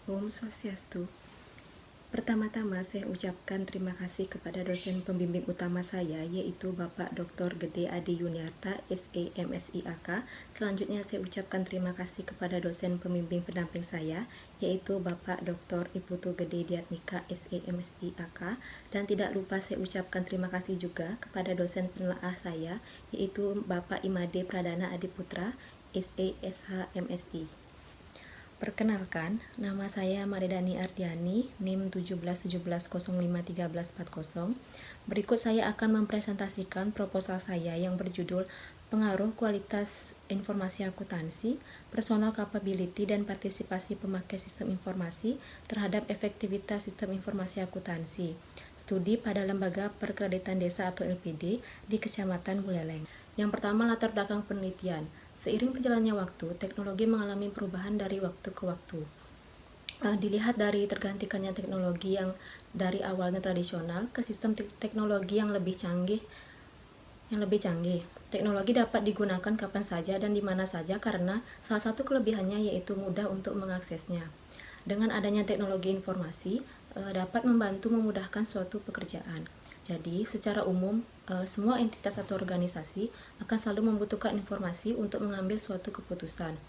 Om Swastiastu. Pertama-tama saya ucapkan terima kasih kepada dosen pembimbing utama saya, yaitu Bapak Dr. Gede Adi Yuniarta, SE MSI AK. Selanjutnya saya ucapkan terima kasih kepada dosen pembimbing pendamping saya, yaitu Bapak Dr. Iputu Gede Diatmika, SE MSI AK. Dan tidak lupa saya ucapkan terima kasih juga kepada dosen penelaah saya, yaitu Bapak Imade Pradana Adiputra, SE SH MSI. Perkenalkan, nama saya Maridani Ardiani, NIM 1717051340. Berikut saya akan mempresentasikan proposal saya yang berjudul Pengaruh Kualitas Informasi Akuntansi, Personal Capability dan Partisipasi Pemakai Sistem Informasi terhadap Efektivitas Sistem Informasi Akuntansi. Studi pada Lembaga Perkreditan Desa atau LPD di Kecamatan Buleleng. Yang pertama, latar belakang penelitian. Seiring berjalannya waktu, teknologi mengalami perubahan dari waktu ke waktu. Dilihat dari tergantikannya teknologi yang dari awalnya tradisional ke sistem teknologi yang lebih canggih. Teknologi dapat digunakan kapan saja dan di mana saja karena salah satu kelebihannya yaitu mudah untuk mengaksesnya. Dengan adanya teknologi informasi, dapat membantu memudahkan suatu pekerjaan. Jadi, secara umum, semua entitas atau organisasi akan selalu membutuhkan informasi untuk mengambil suatu keputusan.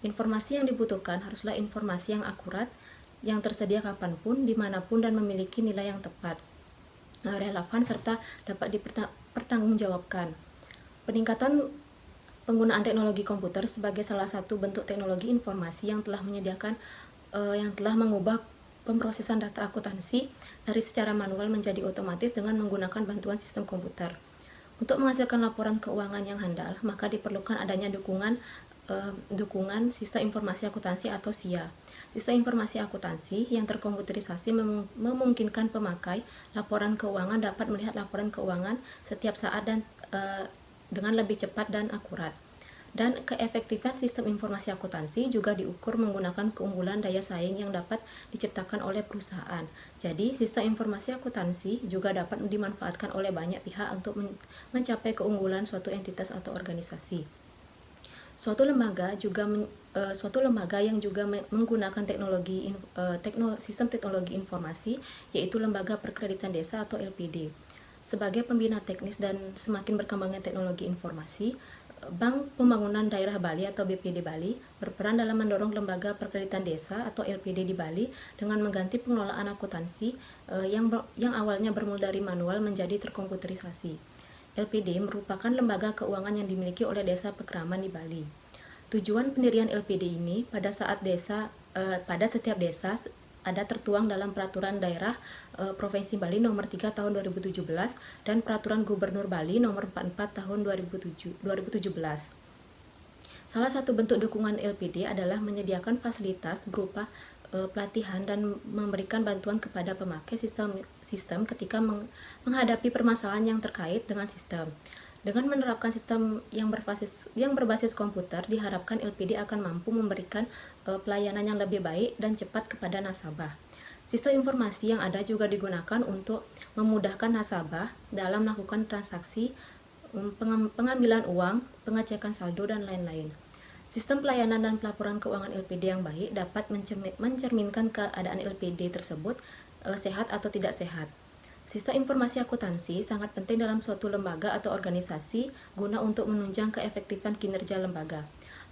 Informasi yang dibutuhkan haruslah informasi yang akurat, yang tersedia kapanpun, dimanapun, dan memiliki nilai yang tepat, relevan, serta dapat dipertanggungjawabkan. Peningkatan penggunaan teknologi komputer sebagai salah satu bentuk teknologi informasi yang telah mengubah pemrosesan data akuntansi dari secara manual menjadi otomatis dengan menggunakan bantuan sistem komputer. Untuk menghasilkan laporan keuangan yang handal, maka diperlukan adanya dukungan sistem informasi akuntansi atau SIA. Sistem informasi akuntansi yang terkomputerisasi memungkinkan pemakai laporan keuangan dapat melihat laporan keuangan setiap saat dan dengan lebih cepat dan akurat. Dan keefektifan sistem informasi akuntansi juga diukur menggunakan keunggulan daya saing yang dapat diciptakan oleh perusahaan. Jadi, sistem informasi akuntansi juga dapat dimanfaatkan oleh banyak pihak untuk mencapai keunggulan suatu entitas atau organisasi. Suatu lembaga yang juga menggunakan sistem teknologi informasi, yaitu Lembaga Perkreditan Desa atau LPD. Sebagai pembina teknis dan semakin berkembangnya teknologi informasi, Bank Pembangunan Daerah Bali atau BPD Bali berperan dalam mendorong Lembaga Perkreditan Desa atau LPD di Bali dengan mengganti pengelolaan akuntansi yang awalnya bermula dari manual menjadi terkomputerisasi. LPD merupakan lembaga keuangan yang dimiliki oleh Desa Pekraman di Bali. Tujuan pendirian LPD ini pada setiap desa ada tertuang dalam Peraturan Daerah Provinsi Bali Nomor 3 Tahun 2017 dan Peraturan Gubernur Bali Nomor 44 Tahun 2017. Salah satu bentuk dukungan LPD adalah menyediakan fasilitas berupa pelatihan dan memberikan bantuan kepada pemakai sistem ketika menghadapi permasalahan yang terkait dengan sistem. Dengan menerapkan sistem yang berbasis komputer, diharapkan LPD akan mampu memberikan pelayanan yang lebih baik dan cepat kepada nasabah. Sistem informasi yang ada juga digunakan untuk memudahkan nasabah dalam melakukan transaksi, pengambilan uang, pengecekan saldo, dan lain-lain. Sistem pelayanan dan pelaporan keuangan LPD yang baik dapat mencerminkan keadaan LPD tersebut sehat atau tidak sehat. Sistem informasi akuntansi sangat penting dalam suatu lembaga atau organisasi guna untuk menunjang keefektifan kinerja lembaga.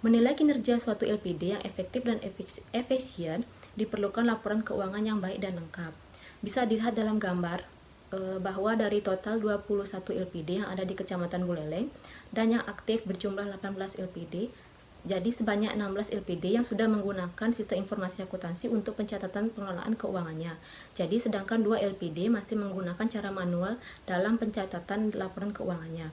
Menilai kinerja suatu LPD yang efektif dan efisien diperlukan laporan keuangan yang baik dan lengkap. Bisa dilihat dalam gambar bahwa dari total 21 LPD yang ada di Kecamatan Buleleng dan yang aktif berjumlah 18 LPD, jadi sebanyak 16 LPD yang sudah menggunakan sistem informasi akuntansi untuk pencatatan pengelolaan keuangannya. Jadi sedangkan 2 LPD masih menggunakan cara manual dalam pencatatan laporan keuangannya.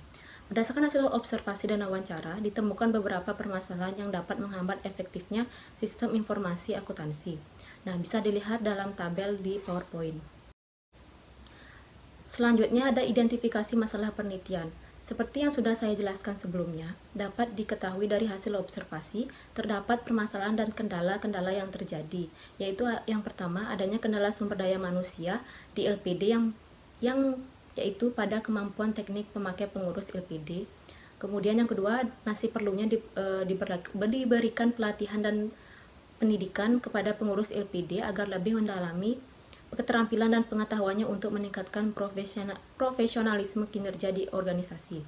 Berdasarkan hasil observasi dan wawancara, ditemukan beberapa permasalahan yang dapat menghambat efektifnya sistem informasi akuntansi. Nah, bisa dilihat dalam tabel di PowerPoint. Selanjutnya ada identifikasi masalah penelitian. Seperti yang sudah saya jelaskan sebelumnya, dapat diketahui dari hasil observasi, terdapat permasalahan dan kendala-kendala yang terjadi, yaitu yang pertama, adanya kendala sumber daya manusia di LPD yaitu pada kemampuan teknik pemakai pengurus LPD. Kemudian yang kedua, masih perlunya diberikan pelatihan dan pendidikan kepada pengurus LPD agar lebih mendalami keterampilan dan pengetahuannya untuk meningkatkan profesionalisme kinerja di organisasi.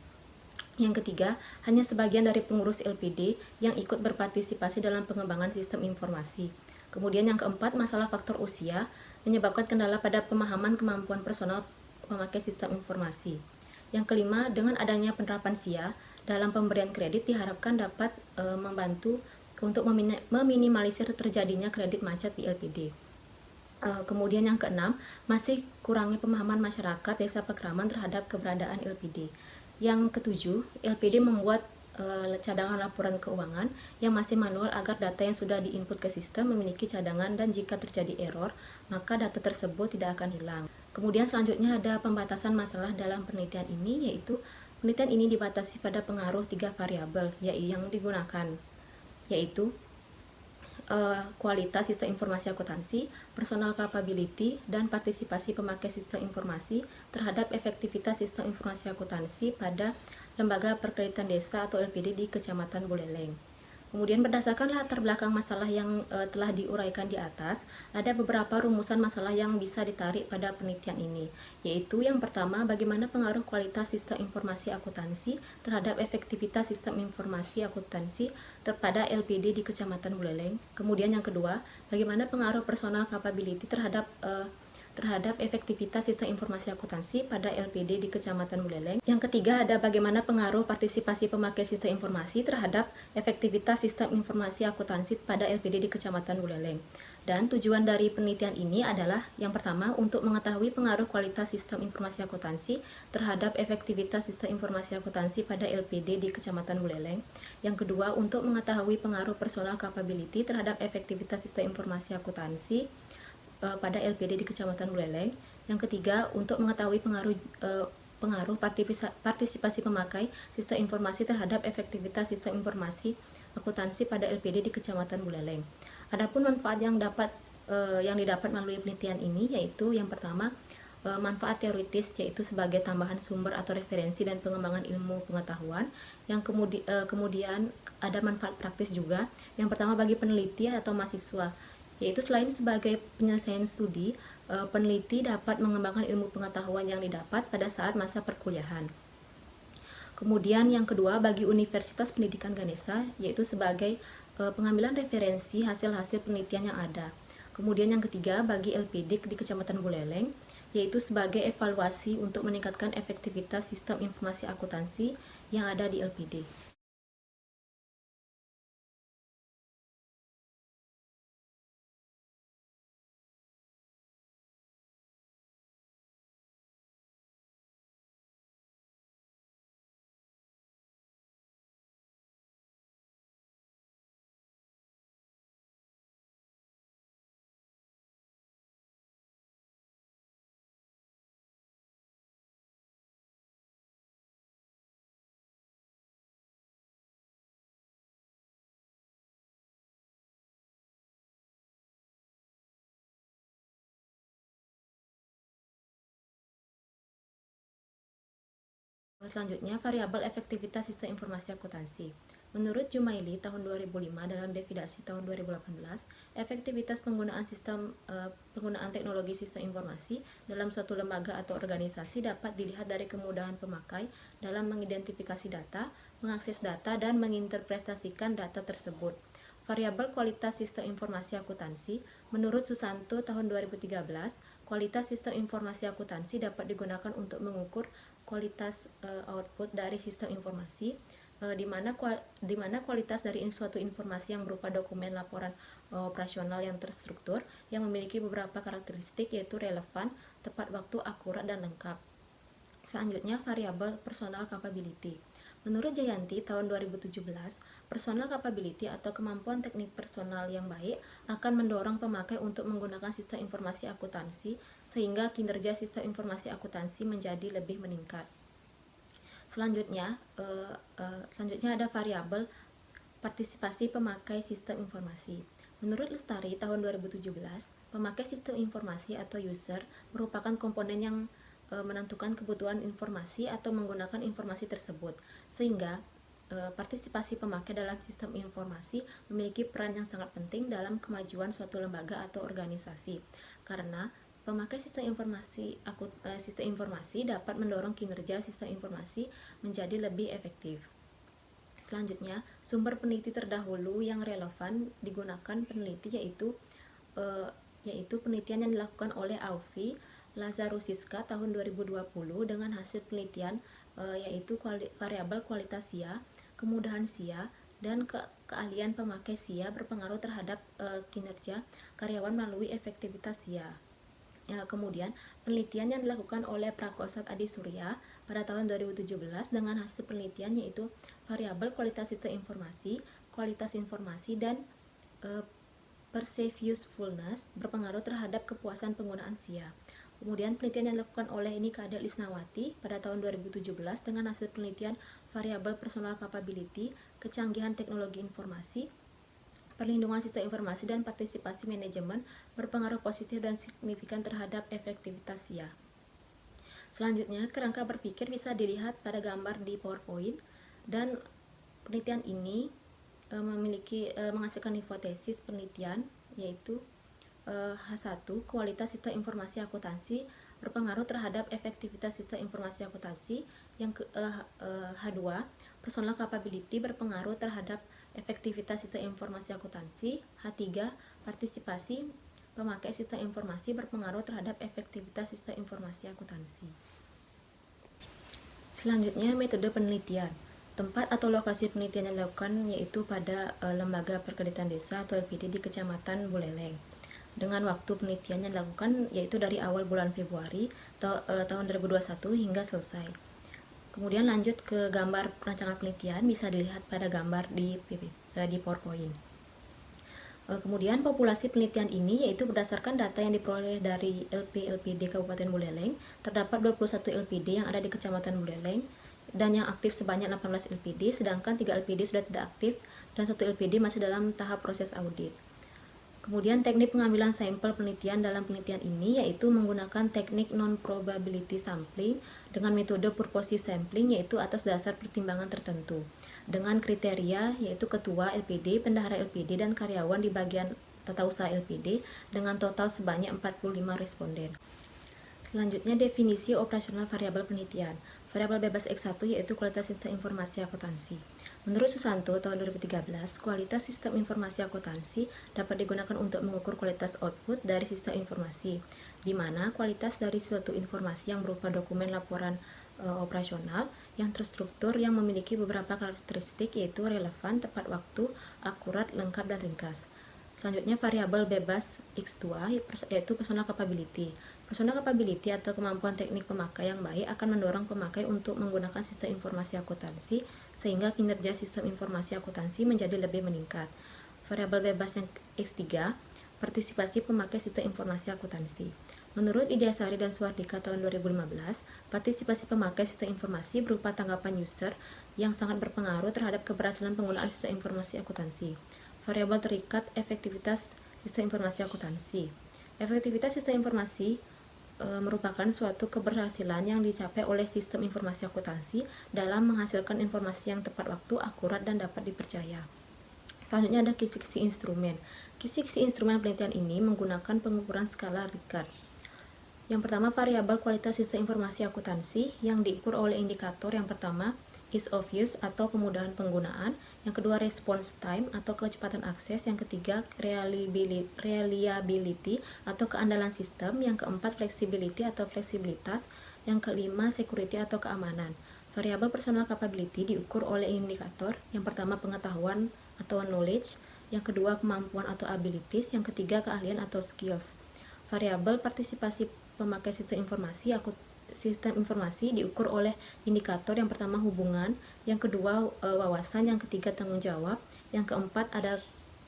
Yang ketiga, hanya sebagian dari pengurus LPD yang ikut berpartisipasi dalam pengembangan sistem informasi. Kemudian yang keempat, masalah faktor usia menyebabkan kendala pada pemahaman kemampuan personal memakai sistem informasi. Yang kelima, dengan adanya penerapan SIA dalam pemberian kredit diharapkan dapat membantu untuk meminimalisir terjadinya kredit macet di LPD. Kemudian yang keenam, masih kurangnya pemahaman masyarakat Desa Pakraman terhadap keberadaan LPD. Yang ketujuh, LPD membuat cadangan laporan keuangan yang masih manual agar data yang sudah diinput ke sistem memiliki cadangan dan jika terjadi error, maka data tersebut tidak akan hilang. Kemudian selanjutnya ada pembatasan masalah dalam penelitian ini, yaitu penelitian ini dibatasi pada pengaruh 3 variabel yang digunakan, yaitu kualitas sistem informasi akuntansi, personal capability, dan partisipasi pemakai sistem informasi terhadap efektivitas sistem informasi akuntansi pada Lembaga Perkreditan Desa atau LPD di Kecamatan Buleleng. Kemudian berdasarkan latar belakang masalah yang telah diuraikan di atas, ada beberapa rumusan masalah yang bisa ditarik pada penelitian ini, yaitu yang pertama, bagaimana pengaruh kualitas sistem informasi akuntansi terhadap efektivitas sistem informasi akuntansi pada LPD di Kecamatan Buleleng. Kemudian yang kedua, bagaimana pengaruh personal capability terhadap efektivitas sistem informasi akuntansi pada LPD di Kecamatan Buleleng. Yang ketiga ada bagaimana pengaruh partisipasi pemakai sistem informasi terhadap efektivitas sistem informasi akuntansi pada LPD di Kecamatan Buleleng. Dan tujuan dari penelitian ini adalah yang pertama untuk mengetahui pengaruh kualitas sistem informasi akuntansi terhadap efektivitas sistem informasi akuntansi pada LPD di Kecamatan Buleleng. Yang kedua untuk mengetahui pengaruh personal capability terhadap efektivitas sistem informasi akuntansi pada LPD di Kecamatan Buleleng. Yang ketiga, untuk mengetahui pengaruh partisipasi pemakai sistem informasi terhadap efektivitas sistem informasi akuntansi pada LPD di Kecamatan Buleleng. Adapun manfaat yang didapat melalui penelitian ini yaitu yang pertama, manfaat teoritis yaitu sebagai tambahan sumber atau referensi dan pengembangan ilmu pengetahuan. Yang kemudian ada manfaat praktis juga. Yang pertama bagi peneliti atau mahasiswa, yaitu selain sebagai penyelesaian studi, peneliti dapat mengembangkan ilmu pengetahuan yang didapat pada saat masa perkuliahan. Kemudian yang kedua bagi Universitas Pendidikan Ganesha, yaitu sebagai pengambilan referensi hasil-hasil penelitian yang ada. Kemudian yang ketiga bagi LPD di Kecamatan Buleleng, yaitu sebagai evaluasi untuk meningkatkan efektivitas sistem informasi akuntansi yang ada di LPD. Selanjutnya, variabel efektivitas sistem informasi akuntansi. Menurut Jumaili tahun 2005 dalam definisi tahun 2018, efektivitas penggunaan teknologi sistem informasi dalam suatu lembaga atau organisasi dapat dilihat dari kemudahan pemakai dalam mengidentifikasi data, mengakses data, dan menginterpretasikan data tersebut. Variabel kualitas sistem informasi akuntansi, menurut Susanto tahun 2013, kualitas sistem informasi akuntansi dapat digunakan untuk mengukur kualitas output dari sistem informasi, di mana kualitas dari suatu informasi yang berupa dokumen laporan operasional yang terstruktur yang memiliki beberapa karakteristik yaitu relevan, tepat waktu, akurat, dan lengkap. Selanjutnya, variabel personal capability. Menurut Jayanti tahun 2017, personal capability atau kemampuan teknik personal yang baik akan mendorong pemakai untuk menggunakan sistem informasi akuntansi sehingga kinerja sistem informasi akuntansi menjadi lebih meningkat. Selanjutnya ada variabel partisipasi pemakai sistem informasi. Menurut Lestari tahun 2017, pemakai sistem informasi atau user merupakan komponen yang menentukan kebutuhan informasi atau menggunakan informasi tersebut, sehingga partisipasi pemakai dalam sistem informasi memiliki peran yang sangat penting dalam kemajuan suatu lembaga atau organisasi, karena pemakai sistem informasi dapat mendorong kinerja sistem informasi menjadi lebih efektif. Selanjutnya, sumber peneliti terdahulu yang relevan digunakan peneliti yaitu penelitian yang dilakukan oleh Aufi Lazarusiska tahun 2020 dengan hasil penelitian yaitu variabel kualitas SIA, kemudahan SIA, dan keahlian pemakai SIA berpengaruh terhadap kinerja karyawan melalui efektivitas SIA. Kemudian, penelitian yang dilakukan oleh Prakosat Adi Surya pada tahun 2017 dengan hasil penelitian yaitu variabel kualitas sistem kualitas informasi, dan perceived usefulness berpengaruh terhadap kepuasan penggunaan SIA. Kemudian penelitian yang dilakukan oleh Nikade Lisnawati pada tahun 2017 dengan hasil penelitian variabel personal capability, kecanggihan teknologi informasi, perlindungan sistem informasi, dan partisipasi manajemen berpengaruh positif dan signifikan terhadap efektivitas SIA. Selanjutnya, kerangka berpikir bisa dilihat pada gambar di PowerPoint, dan penelitian ini menghasilkan hipotesis penelitian yaitu H1, kualitas sistem informasi akuntansi berpengaruh terhadap efektivitas sistem informasi akuntansi. H2, personal capability berpengaruh terhadap efektivitas sistem informasi akuntansi. H3, partisipasi pemakai sistem informasi berpengaruh terhadap efektivitas sistem informasi akuntansi. Selanjutnya, metode penelitian. Tempat atau lokasi penelitian yang dilakukan yaitu pada Lembaga Perkreditan Desa atau LPD di Kecamatan Buleleng. Dengan waktu penelitian yang dilakukan yaitu dari awal bulan Februari tahun 2021 hingga selesai. Kemudian lanjut ke gambar rancangan penelitian, bisa dilihat pada gambar di PowerPoint. Kemudian populasi penelitian ini yaitu berdasarkan data yang diperoleh dari LPD Kabupaten Buleleng. Terdapat 21 LPD yang ada di Kecamatan Buleleng dan yang aktif sebanyak 18 LPD, sedangkan 3 LPD sudah tidak aktif dan 1 LPD masih dalam tahap proses audit. Kemudian teknik pengambilan sampel penelitian dalam penelitian ini yaitu menggunakan teknik non-probability sampling dengan metode purposive sampling yaitu atas dasar pertimbangan tertentu dengan kriteria yaitu ketua LPD, bendahara LPD, dan karyawan di bagian tata usaha LPD dengan total sebanyak 45 responden. Selanjutnya, definisi operasional variabel penelitian. Variabel bebas X1 yaitu kualitas sistem informasi akuntansi. Menurut Susanto tahun 2013, kualitas sistem informasi akuntansi dapat digunakan untuk mengukur kualitas output dari sistem informasi, di mana kualitas dari suatu informasi yang berupa dokumen laporan operasional yang terstruktur yang memiliki beberapa karakteristik yaitu relevan, tepat waktu, akurat, lengkap, dan ringkas. Selanjutnya, variabel bebas X2 yaitu personal capability. Personal capability atau kemampuan teknik pemakai yang baik akan mendorong pemakai untuk menggunakan sistem informasi akuntansi sehingga kinerja sistem informasi akuntansi menjadi lebih meningkat. Variabel bebas yang X3, partisipasi pemakai sistem informasi akuntansi. Menurut Widyasari dan Suwardika tahun 2015, partisipasi pemakai sistem informasi berupa tanggapan user yang sangat berpengaruh terhadap keberhasilan penggunaan sistem informasi akuntansi. Variabel terikat efektivitas sistem informasi akuntansi. Efektivitas sistem informasi merupakan suatu keberhasilan yang dicapai oleh sistem informasi akuntansi dalam menghasilkan informasi yang tepat waktu, akurat, dan dapat dipercaya. Selanjutnya ada kisi-kisi instrumen. Kisi-kisi instrumen penelitian ini menggunakan pengukuran skala Likert. Yang pertama, variabel kualitas sistem informasi akuntansi yang diukur oleh indikator yang pertama, ease of use atau kemudahan penggunaan, yang kedua response time atau kecepatan akses, yang ketiga reliability atau keandalan sistem, yang keempat flexibility atau fleksibilitas, yang kelima security atau keamanan. Variabel personal capability diukur oleh indikator yang pertama pengetahuan atau knowledge, yang kedua kemampuan atau abilities, yang ketiga keahlian atau skills. Variabel partisipasi pemakai sistem informasi diukur oleh indikator yang pertama hubungan, yang kedua wawasan, yang ketiga tanggung jawab, yang keempat ada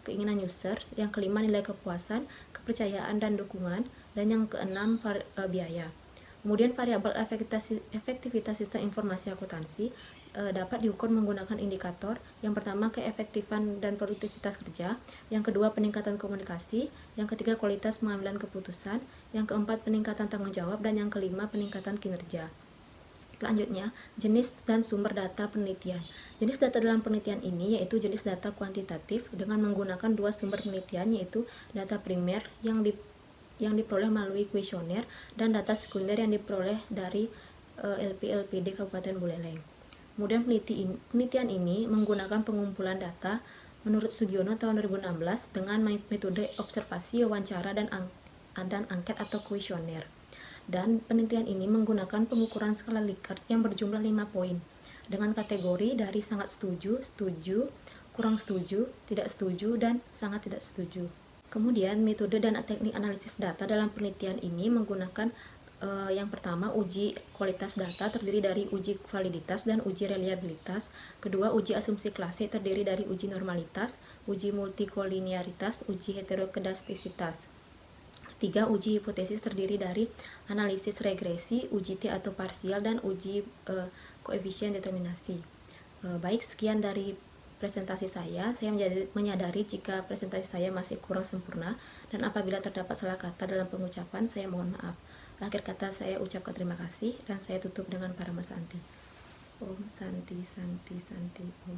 keinginan user, yang kelima nilai kepuasan, kepercayaan, dan dukungan, dan yang keenam biaya. Kemudian variabel efektivitas sistem informasi akuntansi dapat diukur menggunakan indikator yang pertama keefektifan dan produktivitas kerja, yang kedua peningkatan komunikasi, yang ketiga kualitas pengambilan keputusan, yang keempat peningkatan tanggung jawab, dan yang kelima peningkatan kinerja. Selanjutnya, jenis dan sumber data penelitian. Jenis data dalam penelitian ini yaitu jenis data kuantitatif dengan menggunakan dua sumber penelitian, yaitu data primer yang diperoleh melalui kuesioner dan data sekunder yang diperoleh dari LP-LPD Kabupaten Buleleng. Kemudian penelitian ini menggunakan pengumpulan data menurut Sugiono tahun 2016 dengan metode observasi, wawancara, dan angket atau kuesioner. Dan penelitian ini menggunakan pengukuran skala Likert yang berjumlah 5 poin dengan kategori dari sangat setuju, setuju, kurang setuju, tidak setuju, dan sangat tidak setuju. Kemudian metode dan teknik analisis data dalam penelitian ini menggunakan yang pertama, uji kualitas data terdiri dari uji validitas dan uji reliabilitas. Kedua, uji asumsi klasik terdiri dari uji normalitas, uji multikolinearitas, uji heterokedastisitas. Tiga, uji hipotesis terdiri dari analisis regresi, uji T atau parsial, dan uji koefisien determinasi. Baik, sekian dari presentasi saya. Saya menyadari jika presentasi saya masih kurang sempurna, dan apabila terdapat salah kata dalam pengucapan, saya mohon maaf. Akhir kata saya ucapkan terima kasih, dan saya tutup dengan Paramasanti. Om Santi Santi Santi Om.